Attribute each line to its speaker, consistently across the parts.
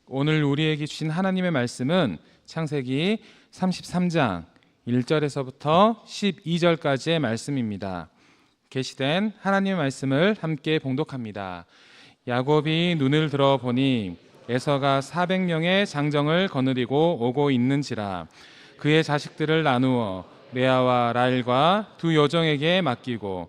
Speaker 1: 오늘 우리에게 주신 하나님의 말씀은 창세기 33장 1절에서부터 12절까지의 말씀입니다. 계시된 하나님의 말씀을 함께 봉독합니다. 야곱이 눈을 들어 보니 에서가 400명의 장정을 거느리고 오고 있는지라. 그의 자식들을 나누어 레아와 라헬과 두 여종에게 맡기고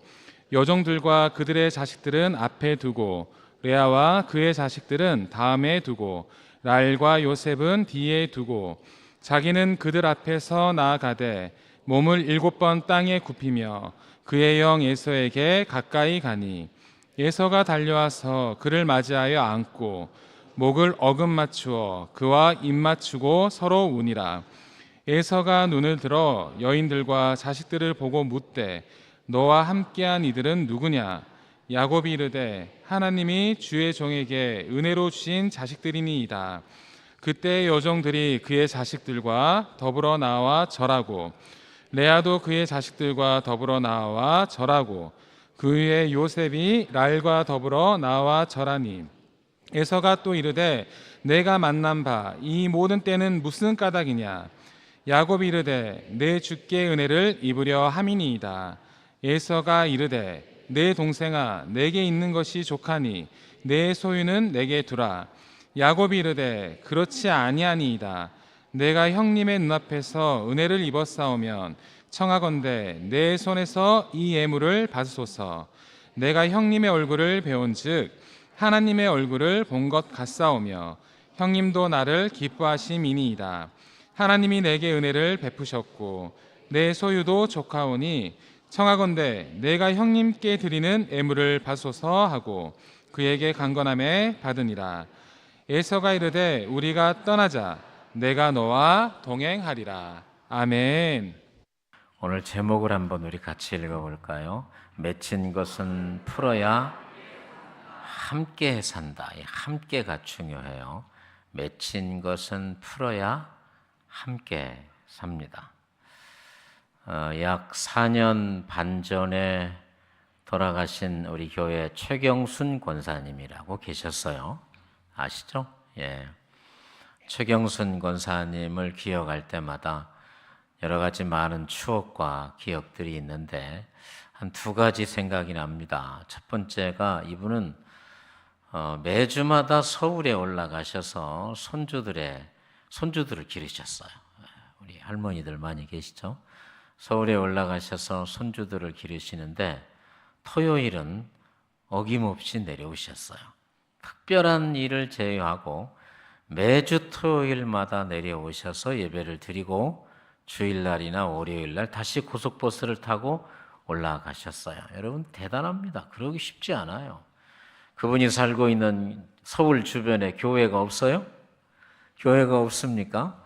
Speaker 1: 여종들과 그들의 자식들은 앞에 두고 레아와 그의 자식들은 다음에 두고 라헬과 요셉은 뒤에 두고 자기는 그들 앞에서 나아가되 몸을 7번 땅에 굽히며 그의 영 에서에게 가까이 가니 에서가 달려와서 그를 맞이하여 안고 목을 어금 맞추어 그와 입 맞추고 서로 우니라. 에서가 눈을 들어 여인들과 자식들을 보고 묻되 너와 함께한 이들은 누구냐? 야곱이 이르되 하나님이 주의 종에게 은혜로 주신 자식들이니이다. 그때 여종들이 그의 자식들과 더불어 나와 절하고 레아도 그의 자식들과 더불어 나와 절하고 그 위에 요셉이 라헬과 더불어 나와 절하니 에서가 또 이르되 내가 만난 바 이 모든 때는 무슨 까닭이냐? 야곱이 이르되 내 주께 은혜를 입으려 함이니이다. 에서가 이르되 내 동생아 내게 있는 것이 족하니 내 소유는 내게 두라. 야곱이 이르되 그렇지 아니하니이다. 내가 형님의 눈앞에서 은혜를 입었사오면 청하건대 내 손에서 이 예물을 받으소서. 내가 형님의 얼굴을 배운즉 하나님의 얼굴을 본 것 같사오며 형님도 나를 기뻐하심이니이다. 하나님이 내게 은혜를 베푸셨고 내 소유도 족하오니 청하건대 내가 형님께 드리는 예물을 받소서 하고 그에게 강건함에 받으니라. 에서가 이르되 우리가 떠나자. 내가 너와 동행하리라. 아멘.
Speaker 2: 오늘 제목을 한번 우리 같이 읽어볼까요? 맺힌 것은 풀어야 함께 산다. 이 함께가 중요해요. 맺힌 것은 풀어야 함께 삽니다. 약 4년 반 전에 돌아가신 우리 교회 최경순 권사님이라고 계셨어요. 아시죠? 예. 최경순 권사님을 기억할 때마다 여러 가지 많은 추억과 기억들이 있는데 한 두 가지 생각이 납니다. 첫 번째가 이분은 매주마다 서울에 올라가셔서 손주들을 기르셨어요. 우리 할머니들 많이 계시죠? 서울에 올라가셔서 손주들을 기르시는데 토요일은 어김없이 내려오셨어요. 특별한 일을 제외하고 매주 토요일마다 내려오셔서 예배를 드리고 주일날이나 월요일날 다시 고속버스를 타고 올라가셨어요. 여러분 대단합니다. 그러기 쉽지 않아요. 그분이 살고 있는 서울 주변에 교회가 없어요? 교회가 없습니까?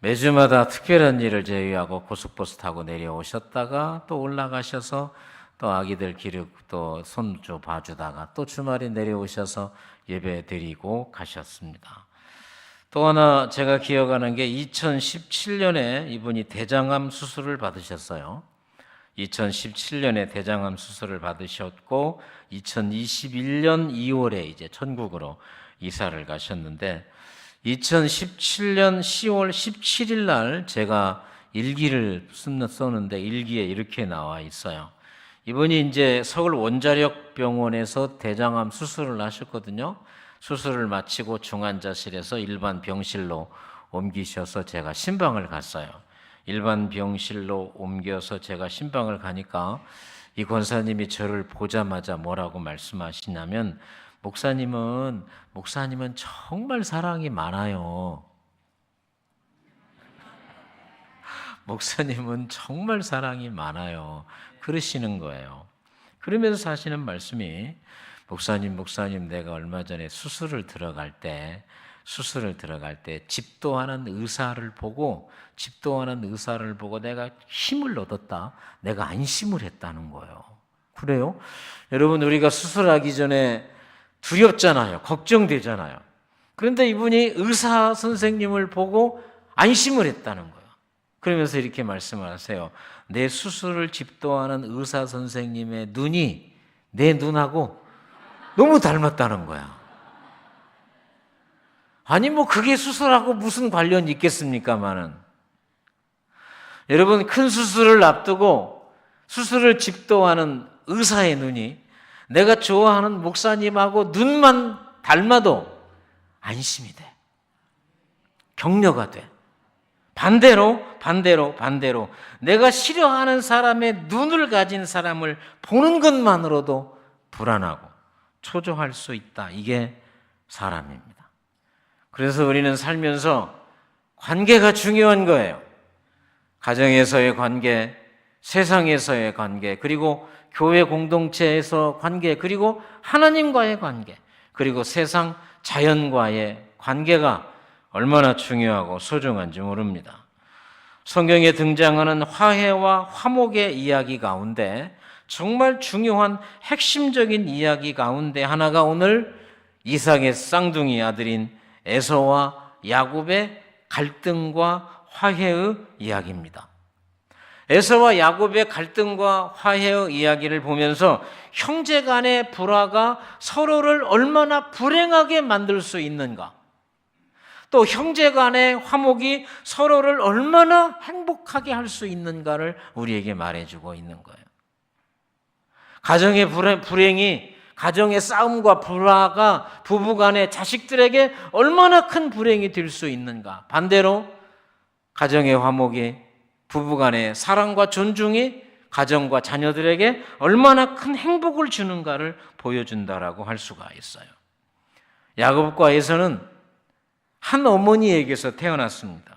Speaker 2: 매주마다 특별한 일을 제외하고 고속버스 타고 내려오셨다가 또 올라가셔서 또 아기들 기르고 또 손주 봐주다가 또 주말에 내려오셔서 예배 드리고 가셨습니다. 또 하나 제가 기억하는 게 2017년에 이분이 대장암 수술을 받으셨어요. 2017년에 대장암 수술을 받으셨고 2021년 2월에 이제 천국으로 이사를 가셨는데 2017년 10월 17일 날 제가 일기를 썼는데 일기에 이렇게 나와 있어요. 이분이 이제 서울 원자력 병원에서 대장암 수술을 하셨거든요. 수술을 마치고 중환자실에서 일반 병실로 옮기셔서 제가 신방을 갔어요. 일반 병실로 옮겨서 제가 신방을 가니까 이 권사님이 저를 보자마자 뭐라고 말씀하시냐면 목사님은 정말 사랑이 많아요. 목사님은 정말 사랑이 많아요. 그러시는 거예요. 그러면서 하시는 말씀이 목사님 내가 얼마 전에 수술을 들어갈 때 집도하는 의사를 보고 내가 힘을 얻었다. 내가 안심을 했다는 거예요. 그래요? 여러분 우리가 수술하기 전에 두렵잖아요. 걱정되잖아요. 그런데 이분이 의사 선생님을 보고 안심을 했다는 거예요. 그러면서 이렇게 말씀을 하세요. 내 수술을 집도하는 의사 선생님의 눈이 내 눈하고 너무 닮았다는 거야. 아니 뭐 그게 수술하고 무슨 관련이 있겠습니까마는. 여러분, 큰 수술을 앞두고 수술을 집도하는 의사의 눈이 내가 좋아하는 목사님하고 눈만 닮아도 안심이 돼. 격려가 돼. 반대로 내가 싫어하는 사람의 눈을 가진 사람을 보는 것만으로도 불안하고 초조할 수 있다. 이게 사람입니다. 그래서 우리는 살면서 관계가 중요한 거예요. 가정에서의 관계, 세상에서의 관계, 그리고 교회 공동체에서 관계, 그리고 하나님과의 관계, 그리고 세상 자연과의 관계가 얼마나 중요하고 소중한지 모릅니다. 성경에 등장하는 화해와 화목의 이야기 가운데 정말 중요한 핵심적인 이야기 가운데 하나가 오늘 이삭의 쌍둥이 아들인 에서와 야곱의 갈등과 화해의 이야기입니다. 에서와 야곱의 갈등과 화해의 이야기를 보면서 형제 간의 불화가 서로를 얼마나 불행하게 만들 수 있는가, 또 형제 간의 화목이 서로를 얼마나 행복하게 할 수 있는가를 우리에게 말해주고 있는 거예요. 가정의 불행이, 가정의 싸움과 불화가 부부 간의 자식들에게 얼마나 큰 불행이 될 수 있는가, 반대로 가정의 화목이, 부부 간의 사랑과 존중이 가정과 자녀들에게 얼마나 큰 행복을 주는가를 보여준다라고 할 수가 있어요. 야곱과 에서는 한 어머니에게서 태어났습니다.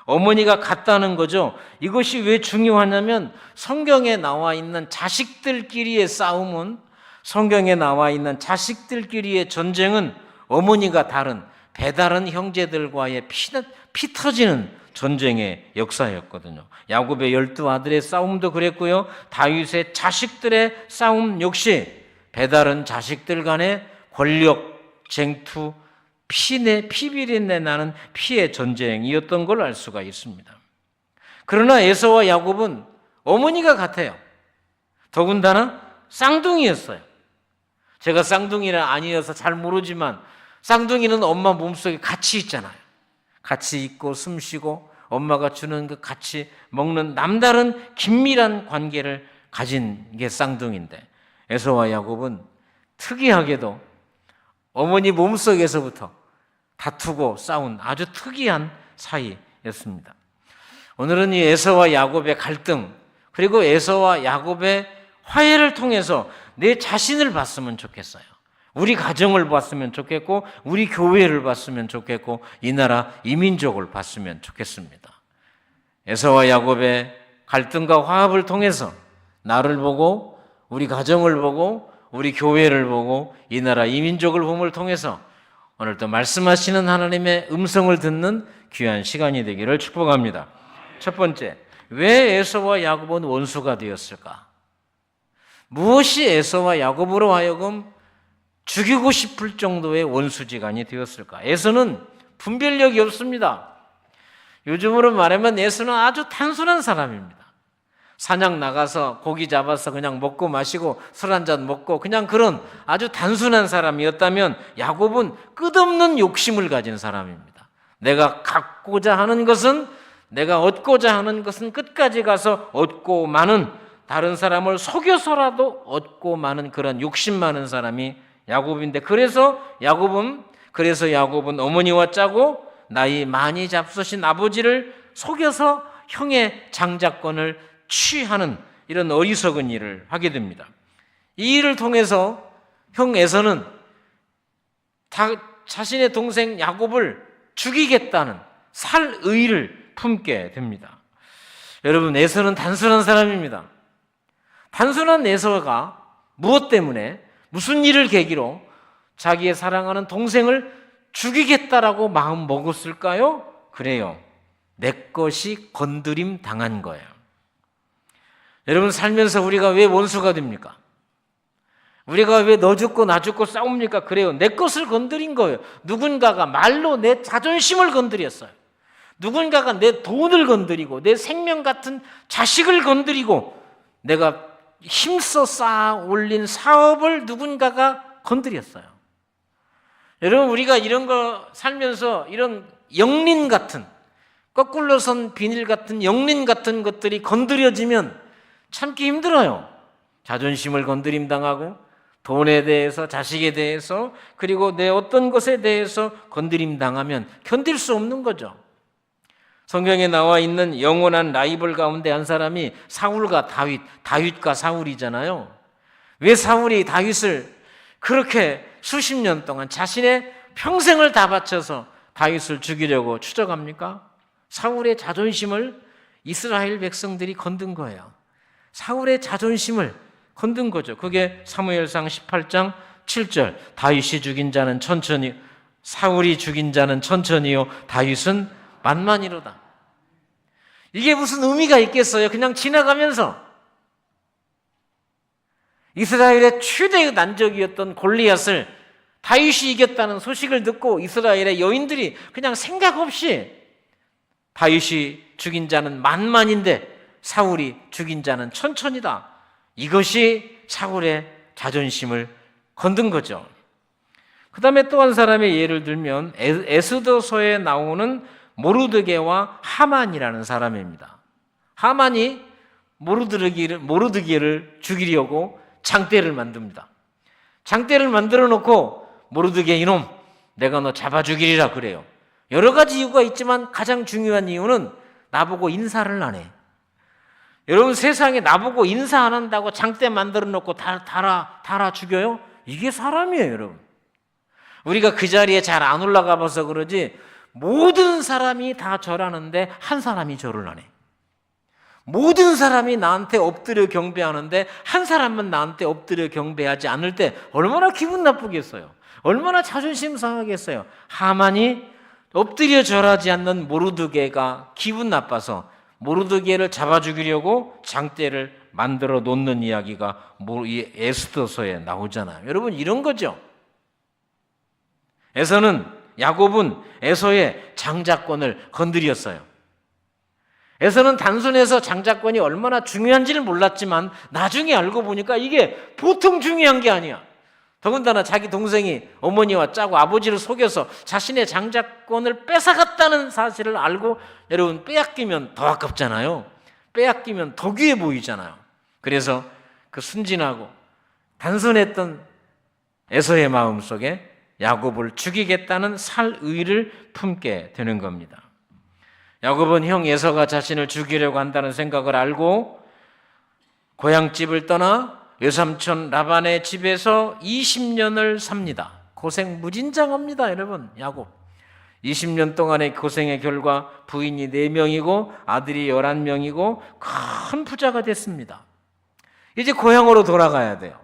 Speaker 2: 어머니가 같다는 거죠. 이것이 왜 중요하냐면 성경에 나와 있는 자식들끼리의 싸움은, 성경에 나와 있는 자식들끼리의 전쟁은 어머니가 다른 배다른 형제들과의 피 터지는 전쟁의 역사였거든요. 야곱의 12아들의 싸움도 그랬고요. 다윗의 자식들의 싸움 역시 배다른 자식들 간의 권력, 쟁투, 피비린내 나는 피의 전쟁이었던 걸 알 수가 있습니다. 그러나 에서와 야곱은 어머니가 같아요. 더군다나 쌍둥이였어요. 제가 쌍둥이는 아니어서 잘 모르지만 쌍둥이는 엄마 몸속에 같이 있잖아요. 같이 있고 숨 쉬고 엄마가 주는 그 같이 먹는 남다른 긴밀한 관계를 가진 게 쌍둥이인데, 에서와 야곱은 특이하게도 어머니 몸속에서부터 다투고 싸운 아주 특이한 사이였습니다. 오늘은 이 에서와 야곱의 갈등, 그리고 에서와 야곱의 화해를 통해서 내 자신을 봤으면 좋겠어요. 우리 가정을 봤으면 좋겠고, 우리 교회를 봤으면 좋겠고, 이 나라 이민족을 봤으면 좋겠습니다. 에서와 야곱의 갈등과 화합을 통해서 나를 보고, 우리 가정을 보고, 우리 교회를 보고, 이 나라 이민족을 봄을 통해서 오늘도 말씀하시는 하나님의 음성을 듣는 귀한 시간이 되기를 축복합니다. 첫 번째, 왜 에서와 야곱은 원수가 되었을까? 무엇이 에서와 야곱으로 하여금 죽이고 싶을 정도의 원수지간이 되었을까? 에서는 분별력이 없습니다. 요즘으로 말하면 에서는 아주 단순한 사람입니다. 사냥 나가서 고기 잡아서 그냥 먹고 마시고 술 한잔 먹고 그냥 그런 아주 단순한 사람이었다면, 야곱은 끝없는 욕심을 가진 사람입니다. 내가 갖고자 하는 것은, 내가 얻고자 하는 것은 끝까지 가서 얻고 마는, 다른 사람을 속여서라도 얻고 마는 그런 욕심 많은 사람이 야곱인데, 그래서 야곱은 어머니와 짜고 나이 많이 잡수신 아버지를 속여서 형의 장자권을 취하는 이런 어리석은 일을 하게 됩니다. 이 일을 통해서 형 에서는 자신의 동생 야곱을 죽이겠다는 살 의를 품게 됩니다. 여러분, 에서는 단순한 사람입니다. 단순한 에서가 무엇 때문에, 무슨 일을 계기로 자기의 사랑하는 동생을 죽이겠다라고 마음 먹었을까요? 그래요. 내 것이 건드림 당한 거예요. 여러분, 살면서 우리가 왜 원수가 됩니까? 우리가 왜 너 죽고 나 죽고 싸웁니까? 그래요. 내 것을 건드린 거예요. 누군가가 말로 내 자존심을 건드렸어요. 누군가가 내 돈을 건드리고, 내 생명 같은 자식을 건드리고, 내가 힘써 쌓아 올린 사업을 누군가가 건드렸어요. 여러분, 우리가 이런 거 살면서 이런 영린 같은, 거꾸로 선 비닐 같은 영린 같은 것들이 건드려지면 참기 힘들어요. 자존심을 건드림당하고 돈에 대해서, 자식에 대해서, 그리고 내 어떤 것에 대해서 건드림당하면 견딜 수 없는 거죠. 성경에 나와 있는 영원한 라이벌 가운데 한 사람이 사울과 다윗, 다윗과 사울이잖아요. 왜 사울이 다윗을 그렇게 수십 년 동안 자신의 평생을 다 바쳐서 다윗을 죽이려고 추적합니까? 사울의 자존심을 이스라엘 백성들이 건든 거예요. 사울의 자존심을 건든 거죠. 그게 사무엘상 18장 7절, 다윗이 죽인 자는 천천히, 사울이 죽인 자는 천천히요, 다윗은 만만이로다. 이게 무슨 의미가 있겠어요? 그냥 지나가면서 이스라엘의 최대 난적이었던 골리앗을 다윗이 이겼다는 소식을 듣고 이스라엘의 여인들이 그냥 생각 없이 다윗이 죽인 자는 만만인데 사울이 죽인 자는 천천히다. 이것이 사울의 자존심을 건든 거죠. 그 다음에 또 한 사람의 예를 들면 에스더서에 나오는 모르드게와 하만이라는 사람입니다. 하만이 모르드게를 죽이려고 장대를 만듭니다. 장대를 만들어 놓고 모르드게 이놈 내가 너 잡아 죽이리라 그래요. 여러 가지 이유가 있지만 가장 중요한 이유는 나보고 인사를 안 해. 여러분, 세상에 나보고 인사 안 한다고 장대 만들어 놓고 달아 죽여요? 이게 사람이에요, 여러분. 우리가 그 자리에 잘 안 올라가 봐서 그러지 모든 사람이 다 절하는데 한 사람이 절을 안 해. 모든 사람이 나한테 엎드려 경배하는데 한 사람은 나한테 엎드려 경배하지 않을 때 얼마나 기분 나쁘겠어요. 얼마나 자존심 상하겠어요. 하만이 엎드려 절하지 않는 모르드게가 기분 나빠서 모르드게를 잡아 죽이려고 장대를 만들어 놓는 이야기가 에스더서에 나오잖아요. 여러분, 이런 거죠. 야곱은 에서의 장자권을 건드렸어요. 에서는 단순해서 장자권이 얼마나 중요한지를 몰랐지만 나중에 알고 보니까 이게 보통 중요한 게 아니야. 더군다나 자기 동생이 어머니와 짜고 아버지를 속여서 자신의 장자권을 뺏어갔다는 사실을 알고, 여러분, 빼앗기면 더 아깝잖아요. 빼앗기면 더 귀해 보이잖아요. 그래서 그 순진하고 단순했던 에서의 마음속에 야곱을 죽이겠다는 살의를 품게 되는 겁니다. 야곱은 형 에서가 자신을 죽이려고 한다는 생각을 알고 고향집을 떠나 외삼촌 라반의 집에서 20년을 삽니다. 고생 무진장합니다, 여러분. 야곱 20년 동안의 고생의 결과 부인이 4명이고 아들이 11명이고 큰 부자가 됐습니다. 이제 고향으로 돌아가야 돼요.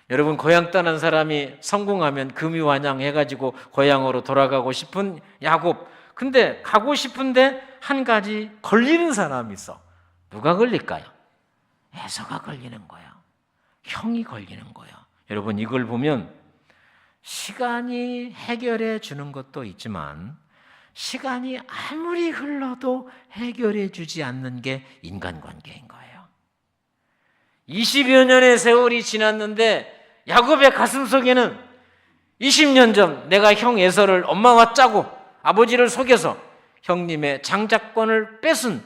Speaker 2: 여러분, 고향 떠난 사람이 성공하면 금유환영해가지고 고향으로 돌아가고 싶은 야곱. 근데 가고 싶은데 한 가지 걸리는 사람이 있어. 누가 걸릴까요? 에서가 걸리는 거야. 형이 걸리는 거야. 여러분, 이걸 보면 시간이 해결해 주는 것도 있지만 시간이 아무리 흘러도 해결해 주지 않는 게 인간관계인 거예요. 20여 년의 세월이 지났는데 야곱의 가슴속에는 20년 전 내가 형 에서를 엄마와 짜고 아버지를 속여서 형님의 장자권을 뺏은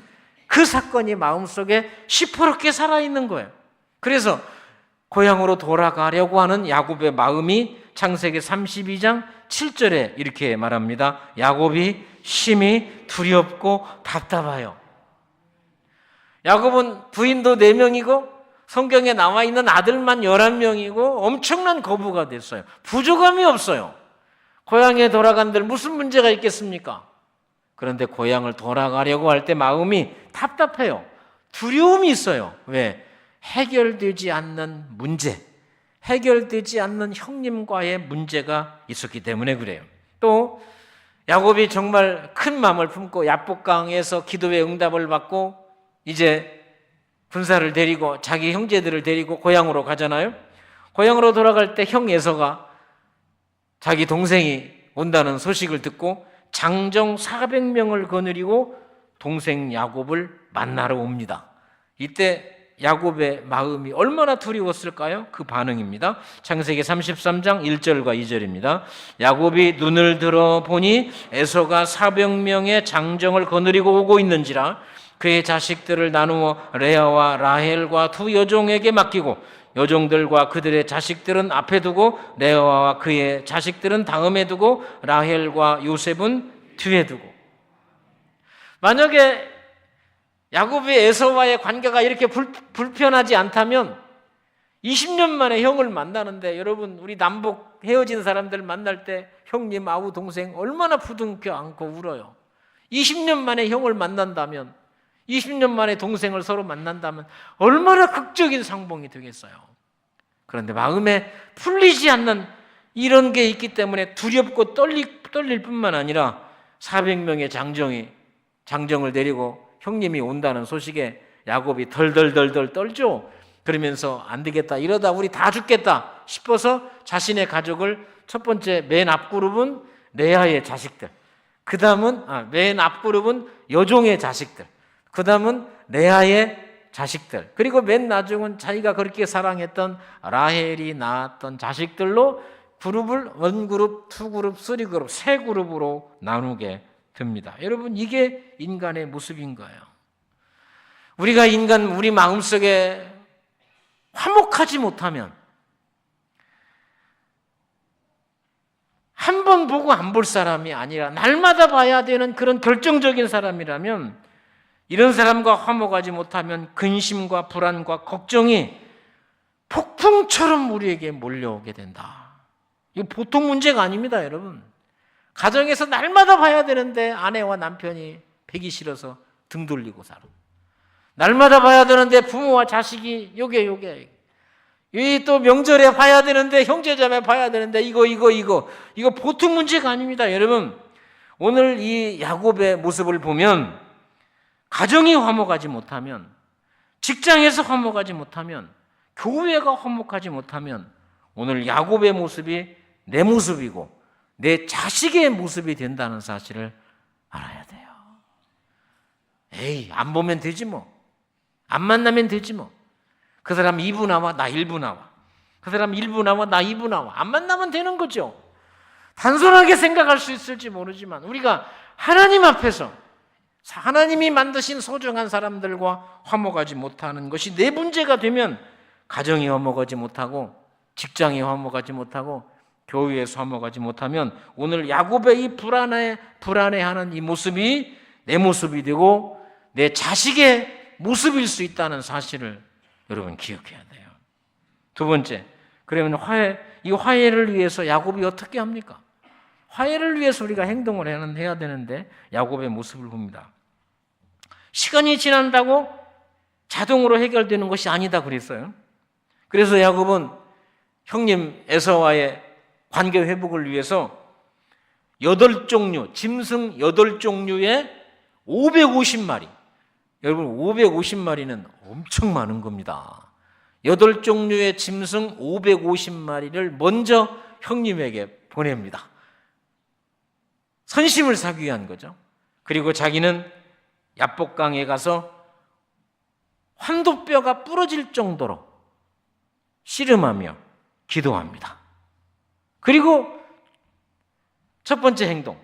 Speaker 2: 그 사건이 마음속에 시퍼렇게 살아있는 거예요. 그래서 고향으로 돌아가려고 하는 야곱의 마음이 창세기 32장 7절에 이렇게 말합니다. 야곱이 심히 두렵고 답답하여. 야곱은 부인도 4명이고 성경에 나와 있는 아들만 11명이고 엄청난 거부가 됐어요. 부족함이 없어요. 고향에 돌아간들 무슨 문제가 있겠습니까? 그런데 고향을 돌아가려고 할 때 마음이 답답해요. 두려움이 있어요. 왜? 해결되지 않는 문제, 해결되지 않는 형님과의 문제가 있었기 때문에 그래요. 또 야곱이 정말 큰 마음을 품고 야복강에서 기도의 응답을 받고 이제 군사를 데리고 자기 형제들을 데리고 고향으로 가잖아요. 고향으로 돌아갈 때 형 에서가 자기 동생이 온다는 소식을 듣고 장정 400명을 거느리고 동생 야곱을 만나러 옵니다. 이때 야곱의 마음이 얼마나 두려웠을까요? 그 반응입니다. 창세기 33장 1절과 2절입니다. 야곱이 눈을 들어 보니 에서가 400명의 장정을 거느리고 오고 있는지라 그의 자식들을 나누어 레아와 라헬과 두 여종에게 맡기고 여종들과 그들의 자식들은 앞에 두고 레아와 그의 자식들은 다음에 두고 라헬과 요셉은 뒤에 두고. 만약에 야곱의 에서와의 관계가 이렇게 불편하지 않다면 20년 만에 형을 만나는데, 여러분 우리 남북 헤어진 사람들 만날 때 형님, 아우, 동생 얼마나 부둥켜 안고 울어요. 20년 만에 형을 만난다면, 20년 만에 동생을 서로 만난다면 얼마나 극적인 상봉이 되겠어요. 그런데 마음에 풀리지 않는 이런 게 있기 때문에 두렵고 떨릴 뿐만 아니라 400명의 장정을 데리고 형님이 온다는 소식에 야곱이 덜덜덜덜 떨죠. 그러면서 안 되겠다, 이러다 우리 다 죽겠다 싶어서 자신의 가족을, 첫 번째 맨 앞그룹은 레아의 자식들, 그 다음은 맨 앞그룹은 여종의 자식들, 그 다음은 레아의 자식들, 그리고 맨 나중은 자기가 그렇게 사랑했던 라헬이 낳았던 자식들로 그룹을 원그룹, 투그룹, 쓰리그룹, 세 그룹으로 나누게 됩니다. 여러분, 이게 인간의 모습인 거예요. 우리가 우리 마음속에 화목하지 못하면, 한 번 보고 안 볼 사람이 아니라 날마다 봐야 되는 그런 결정적인 사람이라면, 이런 사람과 화목하지 못하면 근심과 불안과 걱정이 폭풍처럼 우리에게 몰려오게 된다. 이거 보통 문제가 아닙니다, 여러분. 가정에서 날마다 봐야 되는데 아내와 남편이 뵈기 싫어서 등 돌리고 살아. 날마다 봐야 되는데 부모와 자식이 요게 이 또 명절에 봐야 되는데 형제자매 봐야 되는데 이거 보통 문제가 아닙니다, 여러분. 오늘 이 야곱의 모습을 보면, 가정이 화목하지 못하면, 직장에서 화목하지 못하면, 교회가 화목하지 못하면, 오늘 야곱의 모습이 내 모습이고 내 자식의 모습이 된다는 사실을 알아야 돼요. 에이, 안 보면 되지 뭐. 안 만나면 되지 뭐. 그 사람 2부 나와, 나 1부 나와. 그 사람 1부 나와, 나 2부 나와. 안 만나면 되는 거죠. 단순하게 생각할 수 있을지 모르지만, 우리가 하나님 앞에서 하나님이 만드신 소중한 사람들과 화목하지 못하는 것이 내 문제가 되면, 가정이 화목하지 못하고, 직장이 화목하지 못하고, 교회에서 화목하지 못하면, 오늘 야곱의 이 불안해하는 이 모습이 내 모습이 되고 내 자식의 모습일 수 있다는 사실을 여러분 기억해야 돼요. 두 번째, 그러면 이 화해를 위해서 야곱이 어떻게 합니까? 화해를 위해서 우리가 행동을 해야 되는데, 야곱의 모습을 봅니다. 시간이 지난다고 자동으로 해결되는 것이 아니다 그랬어요. 그래서 야곱은 형님 에서와의 관계 회복을 위해서 8종류, 짐승 8종류의 550마리, 여러분 550마리는 엄청 많은 겁니다. 8종류의 짐승 550마리를 먼저 형님에게 보냅니다. 선심을 사기 위한 거죠. 그리고 자기는 야복강에 가서 환도뼈가 부러질 정도로 씨름하며 기도합니다. 그리고 첫 번째 행동,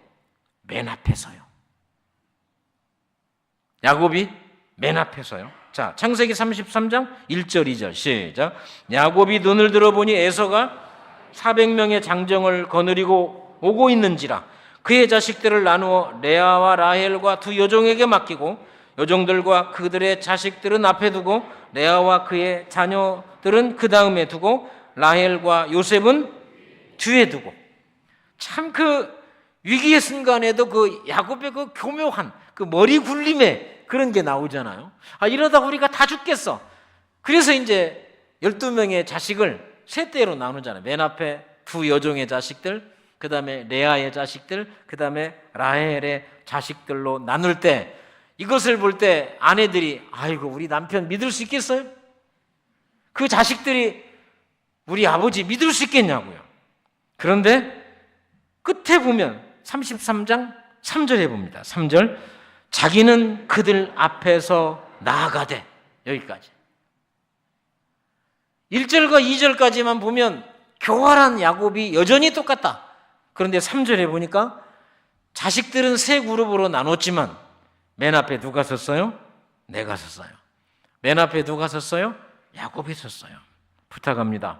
Speaker 2: 맨 앞에 서요. 야곱이 맨 앞에 서요. 자, 창세기 33장 1절 2절 시작. 야곱이 눈을 들어보니 에서가 400명의 장정을 거느리고 오고 있는지라 그의 자식들을 나누어 레아와 라헬과 두 여종에게 맡기고 여종들과 그들의 자식들은 앞에 두고 레아와 그의 자녀들은 그 다음에 두고 라헬과 요셉은 뒤에 두고. 참 그 위기의 순간에도 그 야곱의 그 교묘한 그 머리 굴림에 그런 게 나오잖아요. 이러다 우리가 다 죽겠어. 그래서 이제 12명의 자식을 세 대로 나누잖아요. 맨 앞에 두 여종의 자식들, 그 다음에 레아의 자식들, 그 다음에 라헬의 자식들로 나눌 때, 이것을 볼 때 아내들이 아이고 우리 남편 믿을 수 있겠어요? 그 자식들이 우리 아버지 믿을 수 있겠냐고요. 그런데 끝에 보면 33장 3절에 봅니다. 3절, 자기는 그들 앞에서 나아가되, 여기까지. 1절과 2절까지만 보면 교활한 야곱이 여전히 똑같다. 그런데 3절에 보니까 자식들은 세 그룹으로 나눴지만 맨 앞에 누가 섰어요? 내가 섰어요. 맨 앞에 누가 섰어요? 야곱이 섰어요. 부탁합니다.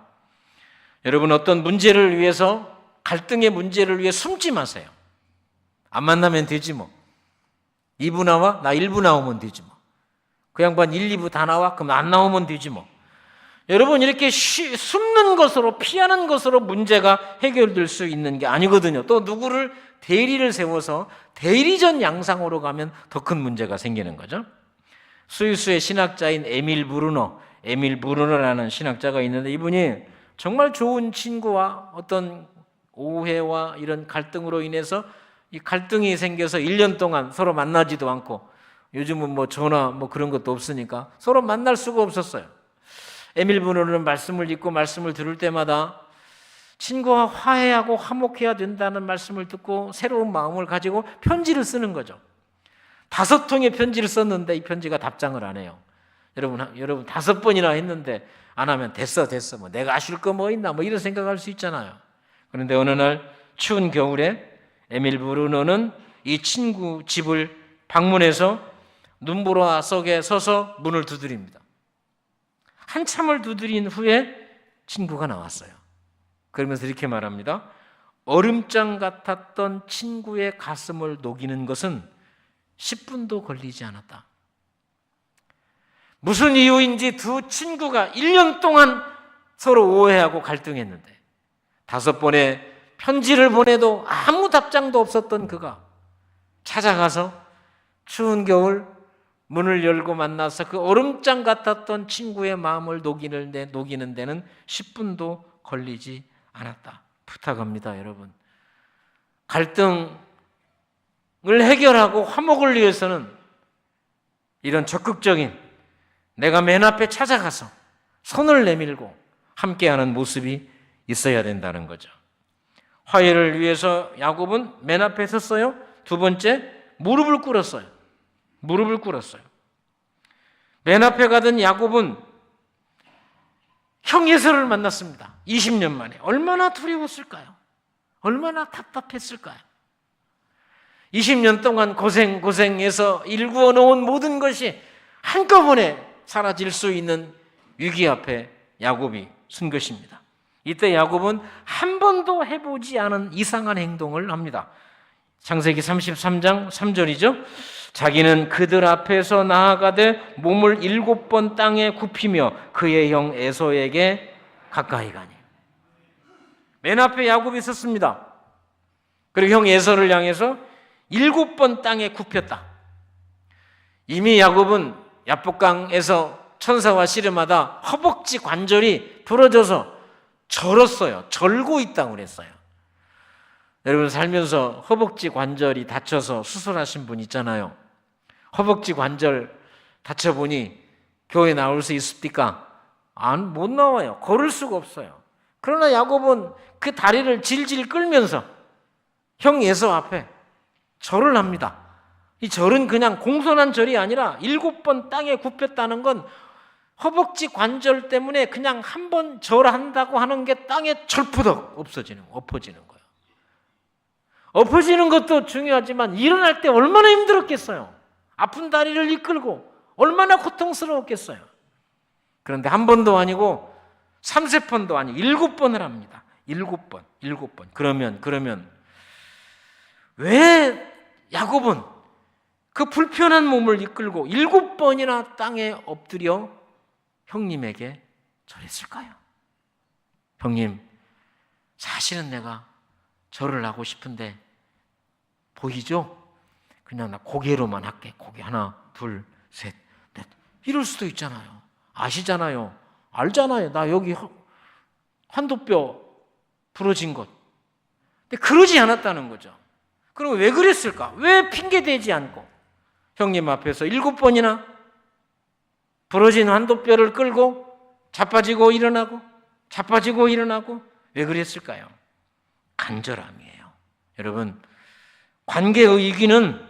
Speaker 2: 여러분, 어떤 문제를 위해서, 갈등의 문제를 위해 숨지 마세요. 안 만나면 되지 뭐. 2부 나와? 나 1부 나오면 되지 뭐. 그 양반 1, 2부 다 나와? 그럼 안 나오면 되지 뭐. 여러분, 이렇게 숨는 것으로, 피하는 것으로 문제가 해결될 수 있는 게 아니거든요. 또 누구를 대리를 세워서 대리전 양상으로 가면 더 큰 문제가 생기는 거죠. 스위스의 신학자인 에밀 브루너라는 신학자가 있는데, 이분이 정말 좋은 친구와 어떤 오해와 이런 갈등으로 인해서 이 갈등이 생겨서 1년 동안 서로 만나지도 않고, 요즘은 뭐 전화 뭐 그런 것도 없으니까 서로 만날 수가 없었어요. 에밀 브루너는 말씀을 읽고 말씀을 들을 때마다 친구와 화해하고 화목해야 된다는 말씀을 듣고 새로운 마음을 가지고 편지를 쓰는 거죠. 5통의 편지를 썼는데 이 편지가 답장을 안 해요. 여러분 5번이나 했는데 안 하면 됐어 뭐 내가 아실 거 뭐 있나 뭐 이런 생각할 수 있잖아요. 그런데 어느 날 추운 겨울에 에밀 브루너는 이 친구 집을 방문해서 눈보라 속에 서서 문을 두드립니다. 한참을 두드린 후에 친구가 나왔어요. 그러면서 이렇게 말합니다. 얼음장 같았던 친구의 가슴을 녹이는 것은 10분도 걸리지 않았다. 무슨 이유인지 두 친구가 1년 동안 서로 오해하고 갈등했는데 5번의 편지를 보내도 아무 답장도 없었던 그가 찾아가서 추운 겨울 문을 열고 만나서 그 얼음장 같았던 친구의 마음을 녹이는 데는 10분도 걸리지 않았다. 부탁합니다, 여러분. 갈등을 해결하고 화목을 위해서는 이런 적극적인, 내가 맨 앞에 찾아가서 손을 내밀고 함께하는 모습이 있어야 된다는 거죠. 화해를 위해서 야곱은 맨 앞에 섰어요. 2번째, 무릎을 꿇었어요. 맨 앞에 가던 야곱은 형 에서를 만났습니다. 20년 만에. 얼마나 두려웠을까요? 얼마나 답답했을까요? 20년 동안 고생해서 일구어 놓은 모든 것이 한꺼번에 사라질 수 있는 위기 앞에 야곱이 선 것입니다. 이때 야곱은 한 번도 해보지 않은 이상한 행동을 합니다. 창세기 33장 3절이죠. 자기는 그들 앞에서 나아가되 몸을 7번 땅에 굽히며 그의 형 에서에게 가까이 가니. 맨 앞에 야곱이 섰습니다. 그리고 형 에서를 향해서 7번 땅에 굽혔다. 이미 야곱은 야복강에서 천사와 씨름하다 허벅지 관절이 부러져서 절었어요. 절고 있다고 그랬어요. 여러분 살면서 허벅지 관절이 다쳐서 수술하신 분 있잖아요. 허벅지 관절 다쳐보니 교회 나올 수 있습니까? 못 나와요. 걸을 수가 없어요. 그러나 야곱은 그 다리를 질질 끌면서 형 에서 앞에 절을 합니다. 이 절은 그냥 공손한 절이 아니라 7번 땅에 굽혔다는 건 허벅지 관절 때문에 그냥 한 번 절한다고 하는 게 땅에 철푸덕 엎어지는 거예요. 엎어지는 것도 중요하지만 일어날 때 얼마나 힘들었겠어요. 아픈 다리를 이끌고 얼마나 고통스러웠겠어요. 그런데 한 번도 아니고 3세번도 아니고 7번을 합니다. 7번. 그러면 왜 야곱은 그 불편한 몸을 이끌고 7번이나 땅에 엎드려 형님에게 절했을까요? 형님, 사실은 내가 절을 하고 싶은데 보이죠? 그냥 나 고개로만 할게. 고개 하나, 둘, 셋, 넷. 이럴 수도 있잖아요. 아시잖아요. 알잖아요. 나 여기 환도뼈 부러진 것. 근데 그러지 않았다는 거죠. 그럼 왜 그랬을까? 왜 핑계대지 않고 형님 앞에서 7번이나 부러진 환도뼈를 끌고 자빠지고 일어나고 왜 그랬을까요? 간절함이에요. 여러분, 관계의 위기는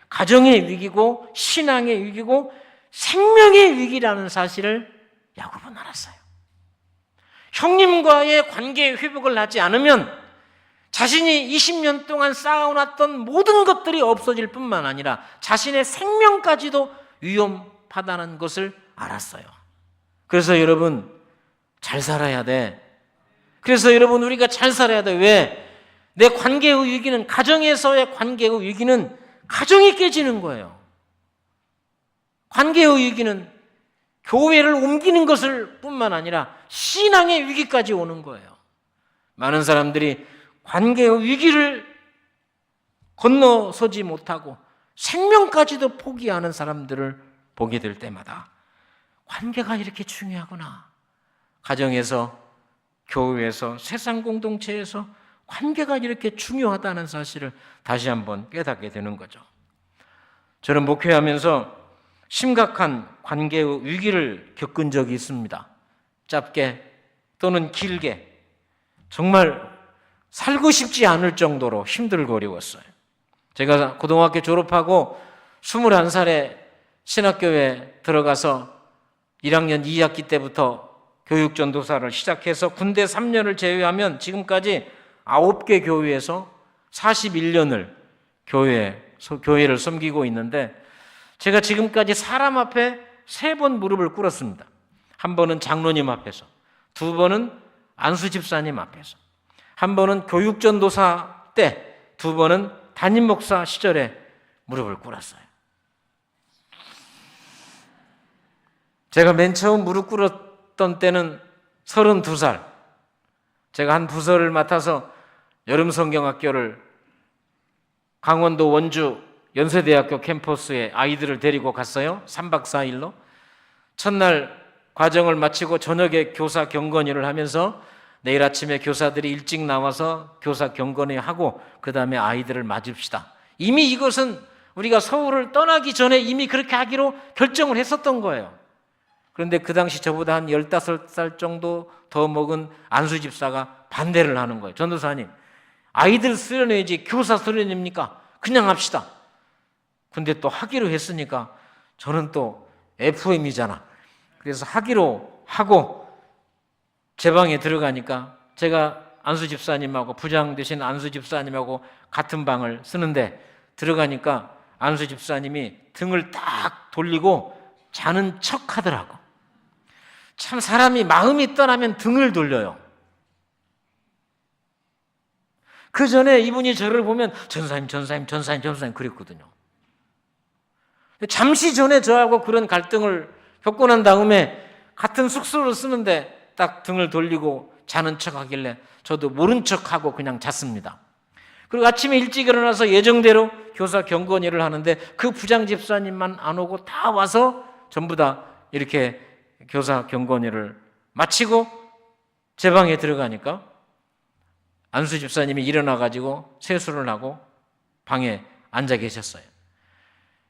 Speaker 2: 가정의 위기고 신앙의 위기고 생명의 위기라는 사실을 야곱은 알았어요. 형님과의 관계 회복을 하지 않으면 자신이 20년 동안 쌓아놨던 모든 것들이 없어질 뿐만 아니라 자신의 생명까지도 위험하다는 것을 알았어요. 그래서 여러분 잘 살아야 돼. 그래서 여러분 우리가 잘 살아야 돼. 왜? 내 관계의 위기는, 가정에서의 관계의 위기는 가정이 깨지는 거예요. 관계의 위기는 교회를 옮기는 것을 뿐만 아니라 신앙의 위기까지 오는 거예요. 많은 사람들이 관계의 위기를 건너서지 못하고 생명까지도 포기하는 사람들을 보게 될 때마다 관계가 이렇게 중요하구나. 가정에서, 교회에서, 세상 공동체에서 관계가 이렇게 중요하다는 사실을 다시 한번 깨닫게 되는 거죠. 저는 목회하면서 심각한 관계의 위기를 겪은 적이 있습니다. 짧게 또는 길게 정말 살고 싶지 않을 정도로 힘들고 어려웠어요. 제가 고등학교 졸업하고 21살에 신학교에 들어가서 1학년 2학기 때부터 교육전도사를 시작해서 군대 3년을 제외하면 지금까지 9개 교회에서 41년을 교회를 섬기고 있는데, 제가 지금까지 사람 앞에 3번 무릎을 꿇었습니다. 한 번은 장로님 앞에서, 2번은 안수 집사님 앞에서, 한 번은 교육전도사 때, 2번은 담임 목사 시절에 무릎을 꿇었어요. 제가 맨 처음 무릎 꿇었던 때는 32살. 제가 한 부서를 맡아서 여름성경학교를 강원도 원주 연세대학교 캠퍼스에 아이들을 데리고 갔어요. 3박 4일로. 첫날 과정을 마치고 저녁에 교사 경건회를 하면서 내일 아침에 교사들이 일찍 나와서 교사 경건회 하고 그 다음에 아이들을 맞읍시다. 이미 이것은 우리가 서울을 떠나기 전에 이미 그렇게 하기로 결정을 했었던 거예요. 그런데 그 당시 저보다 한 15살 정도 더 먹은 안수 집사가 반대를 하는 거예요. 전도사님, 아이들 수련회지 교사 수련입니까? 그냥 합시다. 근데 또 하기로 했으니까 저는 또 FM이잖아. 그래서 하기로 하고 제 방에 들어가니까 제가 안수 집사님하고, 부장 되신 안수 집사님하고 같은 방을 쓰는데, 들어가니까 안수 집사님이 등을 딱 돌리고 자는 척 하더라고. 참 사람이 마음이 떠나면 등을 돌려요. 그 전에 이분이 저를 보면 전사님 그랬거든요. 잠시 전에 저하고 그런 갈등을 겪고 난 다음에 같은 숙소를 쓰는데 딱 등을 돌리고 자는 척 하길래 저도 모른 척하고 그냥 잤습니다. 그리고 아침에 일찍 일어나서 예정대로 교사 경건회를 하는데 그 부장 집사님만 안 오고 다 와서 전부 다 이렇게 교사 경건회를 마치고 제 방에 들어가니까 안수 집사님이 일어나가지고 세수를 하고 방에 앉아 계셨어요.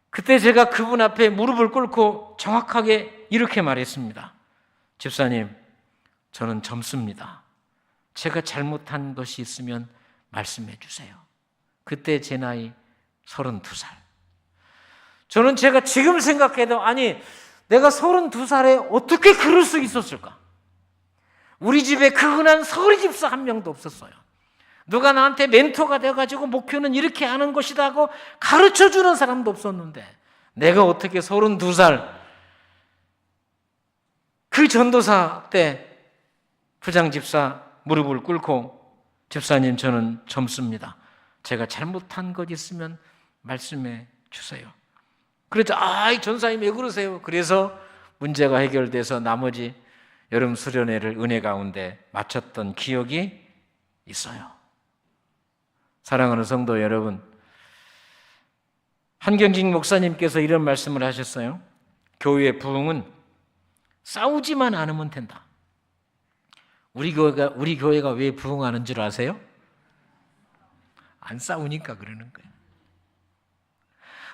Speaker 2: 그때 제가 그분 앞에 무릎을 꿇고 정확하게 이렇게 말했습니다. 집사님, 저는 젊습니다. 제가 잘못한 것이 있으면 말씀해 주세요. 그때 제 나이 32살. 저는 제가 지금 생각해도, 아니, 내가 32살에 어떻게 그럴 수 있었을까? 우리 집에 그 흔한 서리 집사 한 명도 없었어요. 누가 나한테 멘토가 되어가지고 목표는 이렇게 하는 것이다 하고 가르쳐주는 사람도 없었는데, 내가 어떻게 32살 그 전도사 때 부장 집사 무릎을 꿇고, 집사님, 저는 젊습니다. 제가 잘못한 것 있으면 말씀해 주세요. 그래서 전사님 왜 그러세요? 그래서 문제가 해결돼서 나머지 여름 수련회를 은혜 가운데 마쳤던 기억이 있어요. 사랑하는 성도 여러분, 한경직 목사님께서 이런 말씀을 하셨어요. 교회의 부흥은 싸우지만 않으면 된다. 우리 교회가 왜 부흥하는 줄 아세요? 안 싸우니까 그러는 거예요.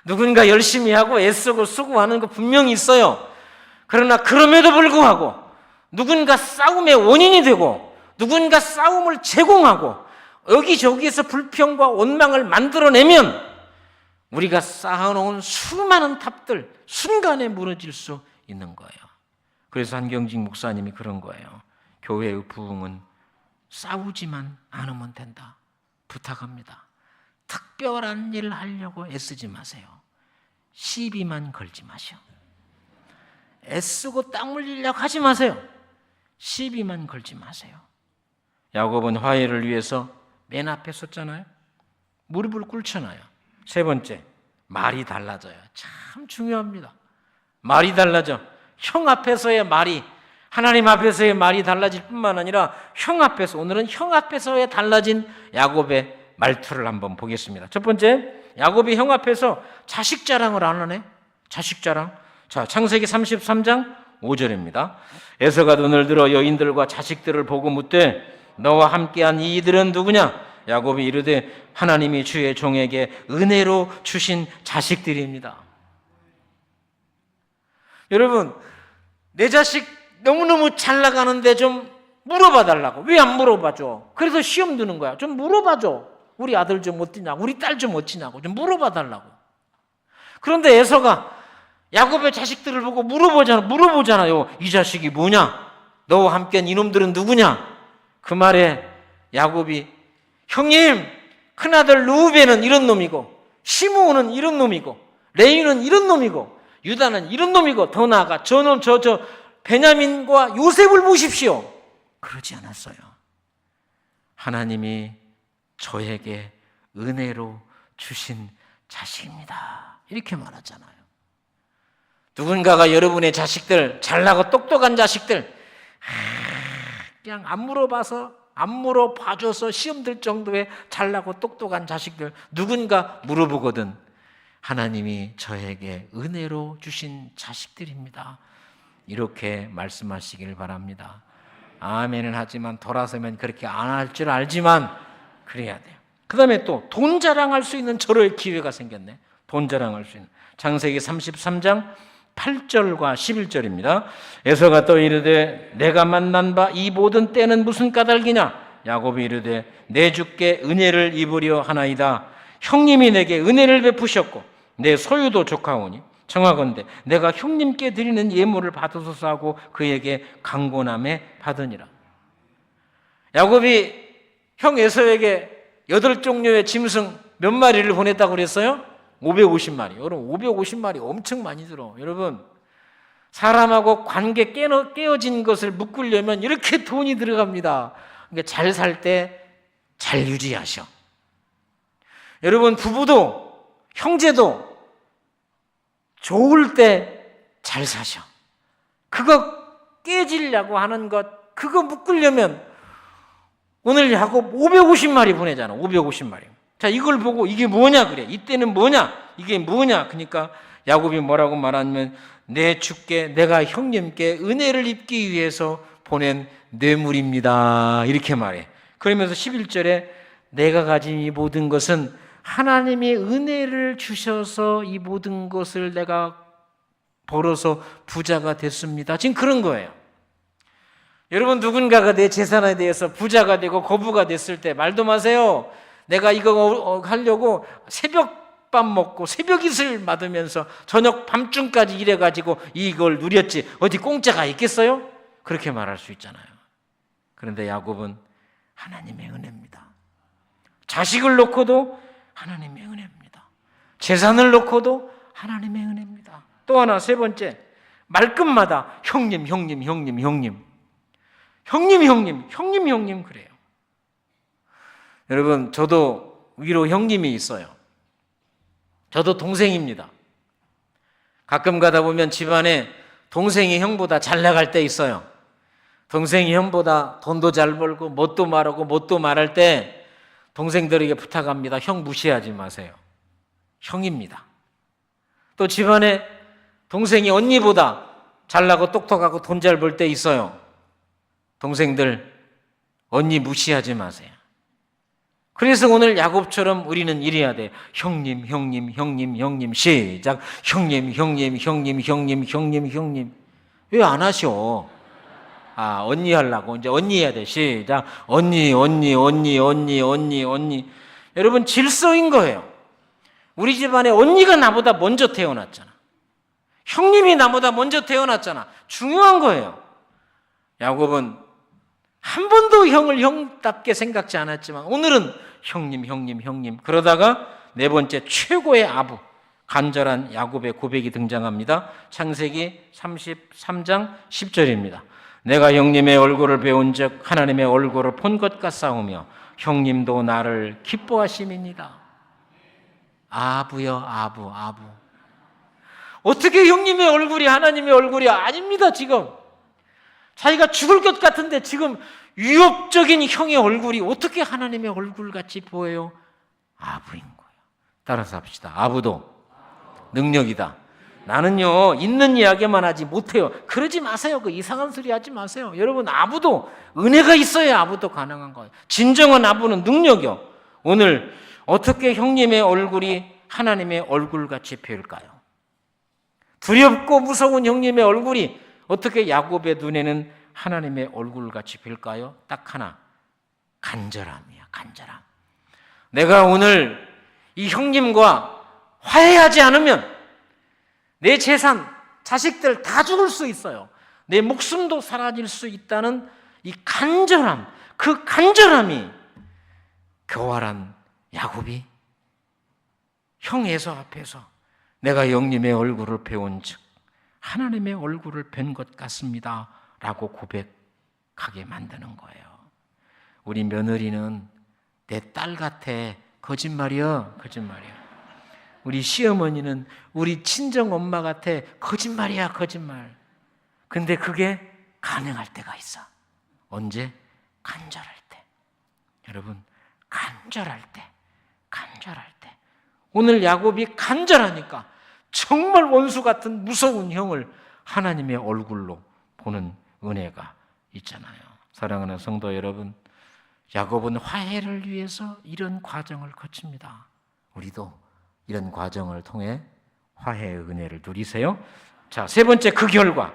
Speaker 2: 누군가 열심히 하고 애쓰고 수고하는 거 분명히 있어요. 그러나 그럼에도 불구하고 누군가 싸움의 원인이 되고 누군가 싸움을 제공하고 여기저기에서 불평과 원망을 만들어내면 우리가 쌓아놓은 수많은 탑들 순간에 무너질 수 있는 거예요. 그래서 한경직 목사님이 그런 거예요. 교회의 부흥은 싸우지만 않으면 된다. 부탁합니다. 특별한 일을 하려고 애쓰지 마세요. 시비만 걸지 마시오. 애쓰고 땀 흘리려고 하지 마세요. 시비만 걸지 마세요. 야곱은 화해를 위해서 맨 앞에 섰잖아요. 무릎을 꿇잖아요. 세 번째, 말이 달라져요. 참 중요합니다. 말이 달라져. 형 앞에서의 말이, 하나님 앞에서의 말이 달라질 뿐만 아니라 형 앞에서, 오늘은 형 앞에서의 달라진 야곱의 말투를 한번 보겠습니다. 첫 번째, 야곱이 형 앞에서 자식 자랑을 안 하네. 자식 자랑. 자, 창세기 33장 5절입니다. 에서가 눈을 들어 여인들과 자식들을 보고 묻되 너와 함께한 이들은 누구냐? 야곱이 이르되 하나님이 주의 종에게 은혜로 주신 자식들입니다. 여러분, 내 자식 너무너무 잘 나가는데 좀 물어봐 달라고. 왜 안 물어봐줘? 그래서 시험 드는 거야. 좀 물어봐줘. 우리 아들 좀 어떠냐고, 우리 딸 좀 어찌냐고 좀 물어봐 달라고. 그런데 에서가 야곱의 자식들을 보고 물어보잖아요. 이 자식이 뭐냐? 너와 함께한 이놈들은 누구냐? 그 말에 야곱이 형님, 큰아들 루벤은 이런 놈이고 시므온은 이런 놈이고 레위는 이런 놈이고 유다는 이런 놈이고 더 나아가 저놈 저 베냐민과 요셉을 보십시오. 그러지 않았어요. 하나님이 저에게 은혜로 주신 자식입니다. 이렇게 말하잖아요. 누군가가 여러분의 자식들, 잘나고 똑똑한 자식들 그냥 안 물어봐줘서 시험 들 정도의 잘나고 똑똑한 자식들 누군가 물어보거든 하나님이 저에게 은혜로 주신 자식들입니다. 이렇게 말씀하시길 바랍니다. 아멘은 하지만 돌아서면 그렇게 안 할 줄 알지만 그래야 돼요. 그 다음에 또 돈 자랑할 수 있는 절호의 기회가 생겼네. 돈 자랑할 수 있는. 창세기 33장 8절과 11절입니다. 에서가 또 이르되 내가 만난 바 이 모든 때는 무슨 까닭이냐? 야곱이 이르되 내 주께 은혜를 입으려 하나이다. 형님이 내게 은혜를 베푸셨고 내 소유도 족하오니 청하건대 내가 형님께 드리는 예물을 받으소서 하고 그에게 강권함에 받으니라. 야곱이 형 에서에게 8종류의 짐승 몇 마리를 보냈다고 그랬어요? 550마리. 여러분 550마리 엄청 많이 들어. 여러분 사람하고 관계 깨어진 것을 묶으려면 이렇게 돈이 들어갑니다. 그러니까 잘 살 때 잘 유지하셔. 여러분 부부도 형제도 좋을 때 잘 사셔. 그거 깨지려고 하는 것, 그거 묶으려면 오늘 야곱 550마리 보내잖아. 550마리. 자, 이걸 보고 이게 뭐냐 그래. 이때는 뭐냐? 이게 뭐냐? 그러니까 야곱이 뭐라고 말하냐면 내 주께 내가 형님께 은혜를 입기 위해서 보낸 뇌물입니다. 이렇게 말해. 그러면서 11절에 내가 가진 이 모든 것은 하나님이 은혜를 주셔서 이 모든 것을 내가 벌어서 부자가 됐습니다. 지금 그런 거예요. 여러분 누군가가 내 재산에 대해서 부자가 되고 거부가 됐을 때 말도 마세요. 내가 이거 하려고 새벽밥 먹고 새벽 이슬 맞으면서 저녁 밤중까지 일해가지고 이걸 누렸지 어디 공짜가 있겠어요? 그렇게 말할 수 있잖아요. 그런데 야곱은 하나님의 은혜입니다. 자식을 놓고도 하나님의 은혜입니다. 재산을 놓고도 하나님의 은혜입니다. 또 하나 세 번째, 말끝마다 형님 그래요. 여러분 저도 위로 형님이 있어요. 저도 동생입니다. 가끔 가다 보면 집안에 동생이 형보다 잘 나갈 때 있어요. 동생이 형보다 돈도 잘 벌고 뭣도 말할 때 동생들에게 부탁합니다. 형 무시하지 마세요. 형입니다. 또 집안에 동생이 언니보다 잘나고 똑똑하고 돈 잘 벌 때 있어요. 동생들 언니 무시하지 마세요. 그래서 오늘 야곱처럼 우리는 이래야 돼. 형님 시작. 형님 왜 안 하셔? 언니 하려고 이제 언니 해야 돼. 시작. 언니. 여러분 질서인 거예요. 우리 집안에 언니가 나보다 먼저 태어났잖아. 형님이 나보다 먼저 태어났잖아. 중요한 거예요. 야곱은 한 번도 형을 형답게 생각지 않았지만 오늘은 형님 그러다가 네 번째 최고의 아부 간절한 야곱의 고백이 등장합니다. 창세기 33장 10절입니다. 내가 형님의 얼굴을 배운즉 하나님의 얼굴을 본 것 같사오며 형님도 나를 기뻐하심이니라. 아부요, 아부. 어떻게 형님의 얼굴이 하나님의 얼굴이 아닙니다. 지금 자기가 죽을 것 같은데 지금 위협적인 형의 얼굴이 어떻게 하나님의 얼굴같이 보여요? 아부인 거예요. 따라서 합시다. 아부도 능력이다. 나는요 있는 이야기만 하지 못해요. 그러지 마세요. 그 이상한 소리 하지 마세요. 여러분, 아부도 은혜가 있어야 아부도 가능한 거예요. 진정한 아부는 능력이요. 오늘 어떻게 형님의 얼굴이 하나님의 얼굴같이 보일까요? 두렵고 무서운 형님의 얼굴이 어떻게 야곱의 눈에는 하나님의 얼굴같이 보일까요? 딱 하나, 간절함이야. 간절함. 내가 오늘 이 형님과 화해하지 않으면 내 재산, 자식들 다 죽을 수 있어요. 내 목숨도 사라질 수 있다는 이 간절함, 그 간절함이 교활한 야곱이 형 에서 앞에서 내가 형님의 얼굴을 배운 즉 하나님의 얼굴을 뵌 것 같습니다 라고 고백하게 만드는 거예요. 우리 며느리는 내 딸 같아. 거짓말이야. 우리 시어머니는 우리 친정엄마 같아. 거짓말이야. 근데 그게 가능할 때가 있어. 언제? 간절할 때. 여러분, 간절할 때. 오늘 야곱이 간절하니까 정말 원수 같은 무서운 형을 하나님의 얼굴로 보는 은혜가 있잖아요. 사랑하는 성도 여러분, 야곱은 화해를 위해서 이런 과정을 거칩니다. 우리도 이런 과정을 통해 화해의 은혜를 누리세요. 자, 세 번째 그 결과.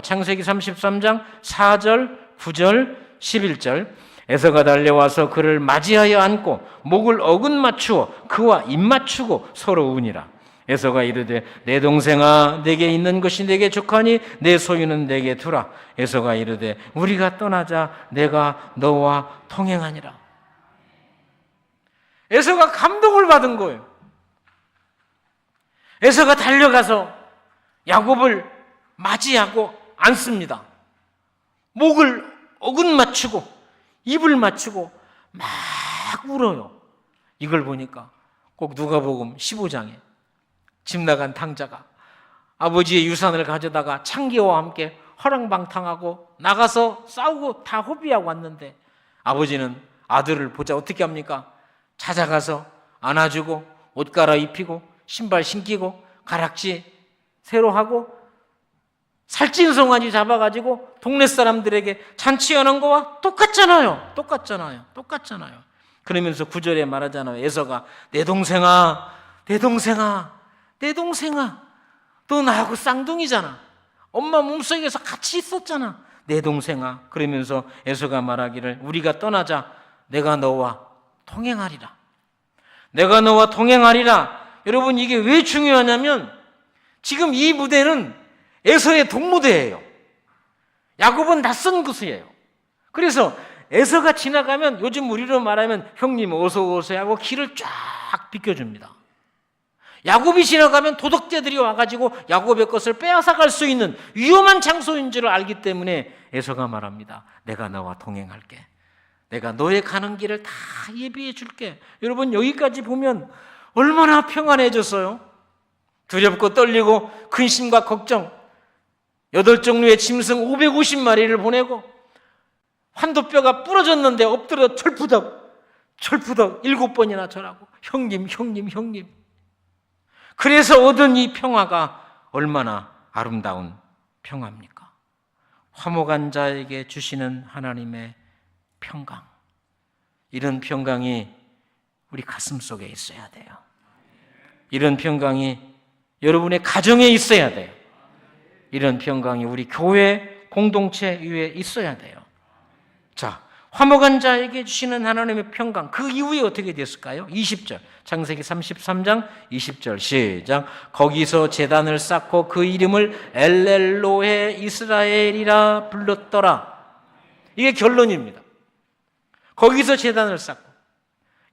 Speaker 2: 창세기 33장 4절, 9절, 11절. 에서가 달려와서 그를 맞이하여 안고 목을 어긋맞추어 그와 입맞추고 서로 우니라. 에서가 이르되 내 동생아 내게 있는 것이 내게 족하니 내 소유는 내게 두라. 에서가 이르되 우리가 떠나자 내가 너와 동행하니라. 에서가 감동을 받은 거예요. 에서가 달려가서 야곱을 맞이하고 안습니다. 목을 어긋맞추고 입을 맞추고 막 울어요. 이걸 보니까 꼭 누가복음 15장에 집 나간 탕자가 아버지의 유산을 가져다가 창기와 함께 허랑방탕하고 나가서 싸우고 다 호비하고 왔는데 아버지는 아들을 보자 어떻게 합니까? 찾아가서 안아주고 옷 갈아입히고 신발 신기고 가락지 새로 하고 살찐 송아지 잡아가지고 동네 사람들에게 잔치하는 거와 똑같잖아요. 그러면서 9절에 말하잖아요. 에서가 내 동생아 너 나하고 쌍둥이잖아. 엄마 몸속에서 같이 있었잖아. 내 동생아. 그러면서 에서가 말하기를 우리가 떠나자 내가 너와 동행하리라. 여러분, 이게 왜 중요하냐면 지금 이 무대는 에서의 동무대예요. 야곱은 낯선 곳이에요. 그래서 에서가 지나가면 요즘 우리로 말하면 형님 어서 오세요 하고 길을 쫙 비켜줍니다. 야곱이 지나가면 도둑새들이 와가지고 야곱의 것을 빼앗아갈 수 있는 위험한 장소인 줄 알기 때문에 에서가 말합니다. 내가 너와 동행할게. 내가 너의 가는 길을 다 예비해 줄게. 여러분, 여기까지 보면 얼마나 평안해졌어요. 두렵고 떨리고 근심과 걱정, 8종류의 짐승 550마리를 보내고 환도뼈가 부러졌는데 엎드려 철푸덕 7번이나 절하고 형님. 그래서 얻은 이 평화가 얼마나 아름다운 평화입니까? 화목한 자에게 주시는 하나님의 평강. 이런 평강이 우리 가슴 속에 있어야 돼요. 이런 평강이 여러분의 가정에 있어야 돼요. 이런 평강이 우리 교회 공동체 위에 있어야 돼요. 자, 화목한 자에게 주시는 하나님의 평강. 그 이후에 어떻게 됐을까요? 20절 창세기 33장 20절 시작. 거기서 제단을 쌓고 그 이름을 엘렐로헤 이스라엘이라 불렀더라. 이게 결론입니다. 거기서 제단을 쌓고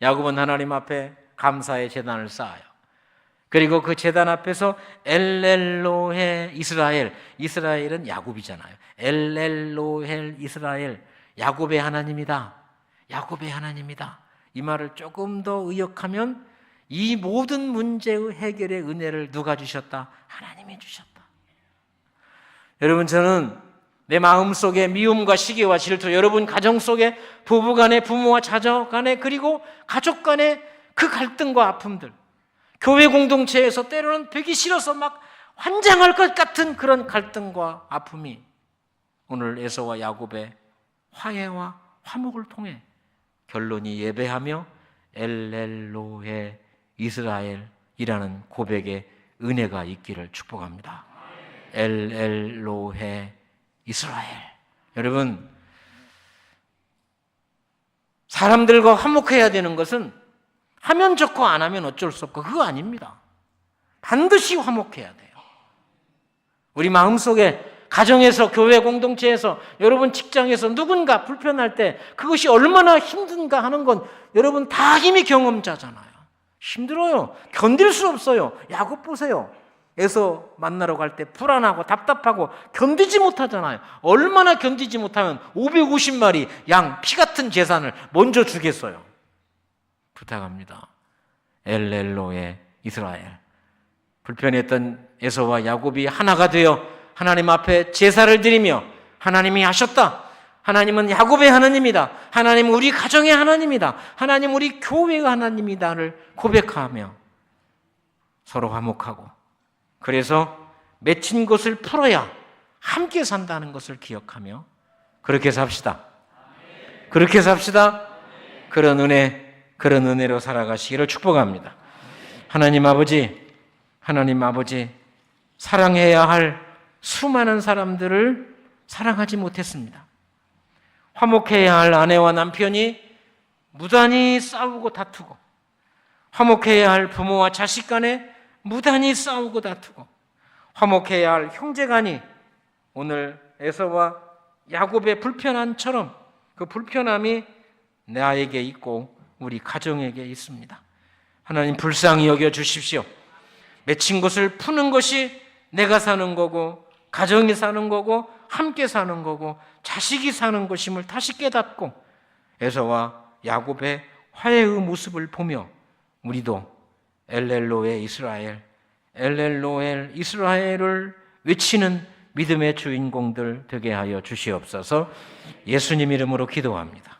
Speaker 2: 야곱은 하나님 앞에 감사의 제단을 쌓아요. 그리고 그 제단 앞에서 엘렐로헤 이스라엘, 이스라엘은 야곱이잖아요. 엘렐로헬 이스라엘, 야곱의 하나님이다. 야곱의 하나님이다. 이 말을 조금 더 의역하면 이 모든 문제의 해결의 은혜를 누가 주셨다? 하나님이 주셨다. 여러분, 저는 내 마음속에 미움과 시기와 질투, 여러분 가정 속에 부부 간에, 부모와 자녀 간에, 그리고 가족 간에 그 갈등과 아픔들, 교회 공동체에서 때로는 되기 싫어서 막 환장할 것 같은 그런 갈등과 아픔이 오늘 에서와 야곱의 화해와 화목을 통해 결론이 예배하며 엘렐로헤 이스라엘이라는 고백의 은혜가 있기를 축복합니다. 엘렐로헤 이스라엘. 여러분, 사람들과 화목해야 되는 것은 하면 좋고 안 하면 어쩔 수 없고 그거 아닙니다. 반드시 화목해야 돼요. 우리 마음속에 가정에서, 교회 공동체에서, 여러분 직장에서 누군가 불편할 때 그것이 얼마나 힘든가 하는 건 여러분 다 이미 경험자잖아요. 힘들어요. 견딜 수 없어요. 야곱 보세요. 에서 만나러 갈 때 불안하고 답답하고 견디지 못하잖아요. 얼마나 견디지 못하면 550마리 양 피 같은 재산을 먼저 주겠어요. 부탁합니다. 엘렐로의 이스라엘. 불편했던 에서와 야곱이 하나가 되어 하나님 앞에 제사를 드리며 하나님이 하셨다. 하나님은 야곱의 하나님이다. 하나님은 우리 가정의 하나님이다. 하나님 우리 교회의 하나님이다를 고백하며 서로 화목하고, 그래서 맺힌 것을 풀어야 함께 산다는 것을 기억하며 그렇게 삽시다. 그렇게 삽시다. 그런 은혜로 살아가시기를 축복합니다. 하나님 아버지, 사랑해야 할 수많은 사람들을 사랑하지 못했습니다. 화목해야 할 아내와 남편이 무단히 싸우고 다투고, 화목해야 할 부모와 자식 간에 무단히 싸우고 다투고, 화목해야 할 형제간이 오늘 에서와 야곱의 불편함처럼 그 불편함이 나에게 있고 우리 가정에게 있습니다. 하나님 불쌍히 여겨 주십시오. 맺힌 것을 푸는 것이 내가 사는 거고, 가정이 사는 거고, 함께 사는 거고, 자식이 사는 것임을 다시 깨닫고 에서와 야곱의 화해의 모습을 보며 우리도 엘렐로의 이스라엘, 엘렐로엘 이스라엘을 외치는 믿음의 주인공들 되게 하여 주시옵소서. 예수님 이름으로 기도합니다.